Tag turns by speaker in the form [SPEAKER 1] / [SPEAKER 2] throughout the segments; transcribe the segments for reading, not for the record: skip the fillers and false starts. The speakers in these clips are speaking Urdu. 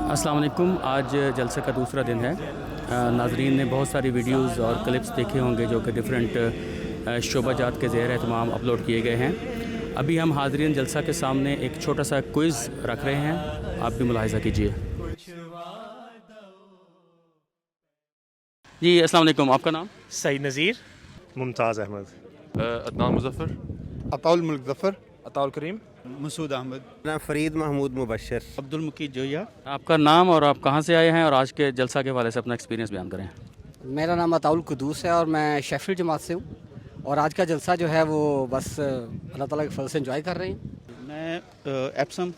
[SPEAKER 1] السلام علیکم. آج جلسے کا دوسرا دن ہے. ناظرین نے بہت ساری ویڈیوز اور کلپس دیکھے ہوں گے جو کہ ڈفرینٹ شعبہ جات کے زیر اہتمام اپلوڈ کیے گئے ہیں. ابھی ہم حاضرین جلسہ کے سامنے ایک چھوٹا سا کوئز رکھ رہے ہیں, آپ بھی ملاحظہ کیجیے. جی السلام علیکم, آپ کا نام؟
[SPEAKER 2] سعید نذیر.
[SPEAKER 3] ممتاز احمد.
[SPEAKER 4] عدنان مظفر.
[SPEAKER 5] عطاء الملک ظفر.
[SPEAKER 2] عطاء الکریم.
[SPEAKER 5] مسعود احمد.
[SPEAKER 6] فرید محمود مبشر.
[SPEAKER 5] عبدالمقید جویا.
[SPEAKER 1] آپ کا نام اور آپ کہاں سے آئے ہیں اور آج کے جلسہ کے حوالے سے اپنا ایکسپیرینس بیان کریں.
[SPEAKER 7] میرا نام عطاء القدوس ہے اور میں شیفیلڈ جماعت سے ہوں, اور آج کا جلسہ جو ہے وہ بس اللہ تعالیٰ کے فضل سے انجوائے کر رہے ہیں.
[SPEAKER 5] میں ایپسم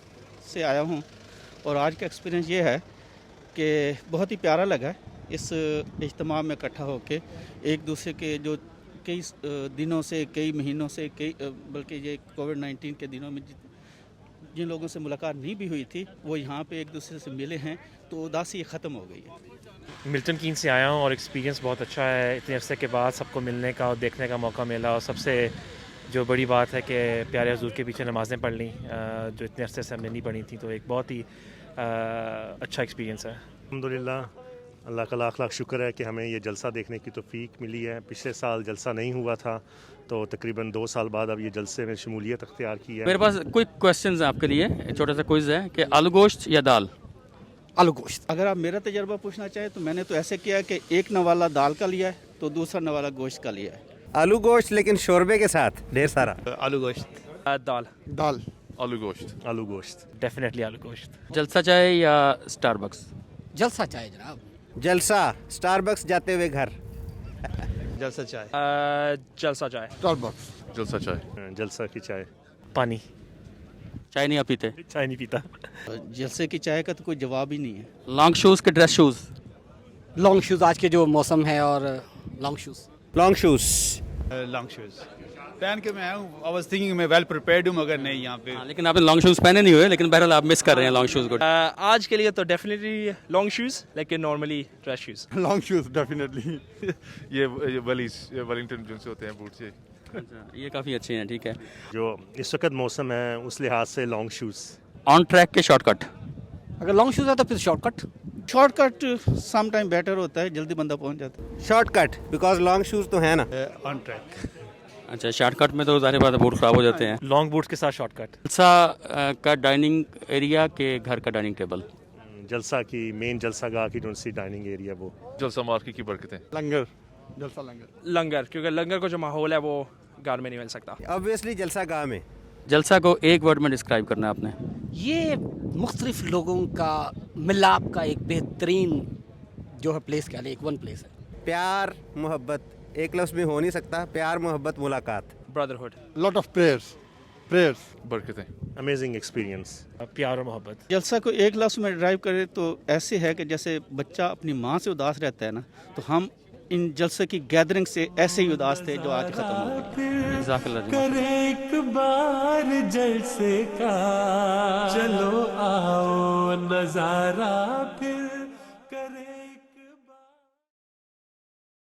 [SPEAKER 5] سے آیا ہوں اور آج کا ایکسپیرینس یہ ہے کہ بہت ہی پیارا لگا اس اجتماع میں اکٹھا ہو کے. ایک دوسرے کے جو کئی دنوں سے, کئی مہینوں سے, بلکہ یہ کووڈ-19 کے دنوں میں جن لوگوں سے ملاقات نہیں بھی ہوئی تھی وہ یہاں پہ ایک دوسرے سے ملے ہیں, تو اداسی ختم ہو گئی ہے.
[SPEAKER 2] ملٹن کین سے آیا ہوں اور ایکسپیرینس بہت اچھا ہے. اتنے عرصے کے بعد سب کو ملنے کا اور دیکھنے کا موقع ملا, اور سب سے جو بڑی بات ہے کہ پیارے حضور کے پیچھے نمازیں پڑھ لیں جو اتنے عرصے سے ہم نے نہیں پڑھی تھیں, تو ایک بہت ہی اچھا ایکسپیرینس ہے.
[SPEAKER 3] الحمدللہ, اللہ کا لاکھ لاکھ شکر ہے کہ ہمیں یہ جلسہ دیکھنے کی توفیق ملی ہے. پچھلے سال جلسہ نہیں ہوا تھا, تو تقریباً 2 سال بعد اب یہ جلسے میں شمولیت اختیار کی ہے.
[SPEAKER 1] میرے پاس کوئی کویسچنز ہیں آپ کے لیے, چھوٹا سا کوئز ہے کہ آلو گوشت یا دال؟
[SPEAKER 7] آلو گوشت.
[SPEAKER 5] اگر آپ میرا تجربہ پوچھنا چاہیں تو میں نے تو ایسے کیا کہ ایک نوالا دال کا لیا ہے تو دوسرا نوالا گوشت کا لیا ہے.
[SPEAKER 6] آلو گوشت لیکن شوربے کے ساتھ ڈھیر سارا.
[SPEAKER 5] آلو گوشت.
[SPEAKER 2] دال.
[SPEAKER 5] دال.
[SPEAKER 4] آلو گوشت.
[SPEAKER 3] آلو گوشت.
[SPEAKER 2] ڈیفینیٹلی آلو گوشت.
[SPEAKER 1] جلسہ چائے یا اسٹار بکس؟
[SPEAKER 7] جلسہ چاہے جناب.
[SPEAKER 6] جلسہ اسٹار بکس جاتے ہوئے گھر.
[SPEAKER 5] جلسہ چائے.
[SPEAKER 2] جلسہ چائے.
[SPEAKER 5] Star books.
[SPEAKER 4] جلسہ چائے.
[SPEAKER 3] جلسہ کی چائے.
[SPEAKER 2] پانی.
[SPEAKER 1] چائے نہیں آپ پیتے؟
[SPEAKER 2] چائے نہیں پیتا.
[SPEAKER 5] جلسے کی چائے کا تو کوئی جواب ہی نہیں ہے.
[SPEAKER 1] لانگ شوز کے ڈریس شوز؟
[SPEAKER 7] لانگ شوز, آج کے جو موسم ہے, اور long shoes.
[SPEAKER 6] Long shoes.
[SPEAKER 5] Long shoes پہن کے میں آیا ہوں. آئی واز تھنکنگ میں ویل پریپیئرڈ ہوں, مگر نہیں یہاں پہ.
[SPEAKER 1] لیکن آپ نے لانگ شوز پہنے نہیں ہوئے, لیکن بہرحال آپ مس کر رہے ہیں لانگ شوز کو.
[SPEAKER 2] آج کے لیے تو ڈیفینیٹلی لانگ شوز, لیکن normally dress shoes.
[SPEAKER 5] Long shoes definitely.
[SPEAKER 4] یہ ولنگٹن جن سے ہوتے ہیں بوٹ سے.
[SPEAKER 1] یہ کافی اچھے ہیں, ٹھیک ہے.
[SPEAKER 3] جو اس وقت موسم ہے اس لحاظ سے لانگ شوز.
[SPEAKER 1] آن ٹریک کے شارٹ کٹ؟
[SPEAKER 7] اگر لانگ شوز ہے تو پھر short cut.
[SPEAKER 5] Short cut some time better ہوتا ہے, جلدی بندہ پہنچ جاتا ہے.
[SPEAKER 6] Short cut because long shoes تو ہے نا.
[SPEAKER 5] On track.
[SPEAKER 1] اچھا, شارٹ کٹ میں تو ظاہر بات ہے بوٹ خراب ہو جاتے ہیں.
[SPEAKER 2] لانگ بوٹس کے ساتھ شارٹ کٹ.
[SPEAKER 1] جلسہ کا ڈائننگ ایریا کے گھر کا ڈائننگ ٹیبل؟
[SPEAKER 3] جلسہ کی مین جلسہ گاہ کی جو سی ڈائننگ ایریا وہ.
[SPEAKER 4] جلسہ مارکی کی برکتیں.
[SPEAKER 5] لنگر. جلسہ لنگر.
[SPEAKER 2] لنگر, کیونکہ لنگر کو جو ماحول ہے وہ گھر میں نہیں مل سکتا.
[SPEAKER 6] obviously جلسہ گاہ میں.
[SPEAKER 1] جلسہ کو ایک ورڈ میں ڈسکرائب کرنا ہے آپ نے.
[SPEAKER 7] یہ مختلف لوگوں کا ملاپ کا ایک بہترین جو ہے پلیس, کیا لیں, ایک ون پلیس ہے.
[SPEAKER 6] پیار محبت ایک لفظ میں ہو نہیں سکتا. پیار محبت ملاقات.
[SPEAKER 2] برادرہڈ.
[SPEAKER 5] Lot of prayers.
[SPEAKER 4] برکتیں.
[SPEAKER 3] Amazing experience.
[SPEAKER 2] پیار اور محبت.
[SPEAKER 5] جلسہ کو ایک لفظ میں ڈرائیو کرے تو ایسے ہے کہ جیسے بچہ اپنی ماں سے اداس رہتا ہے نا, تو ہم ان جلسے کی گیدرنگ سے ایسے ہی اداس تھے جو آج ختم ہو گئی.
[SPEAKER 1] جزاک اللہ جی.
[SPEAKER 8] ایک بار جلسے کا چلو آؤ نظارہ پھر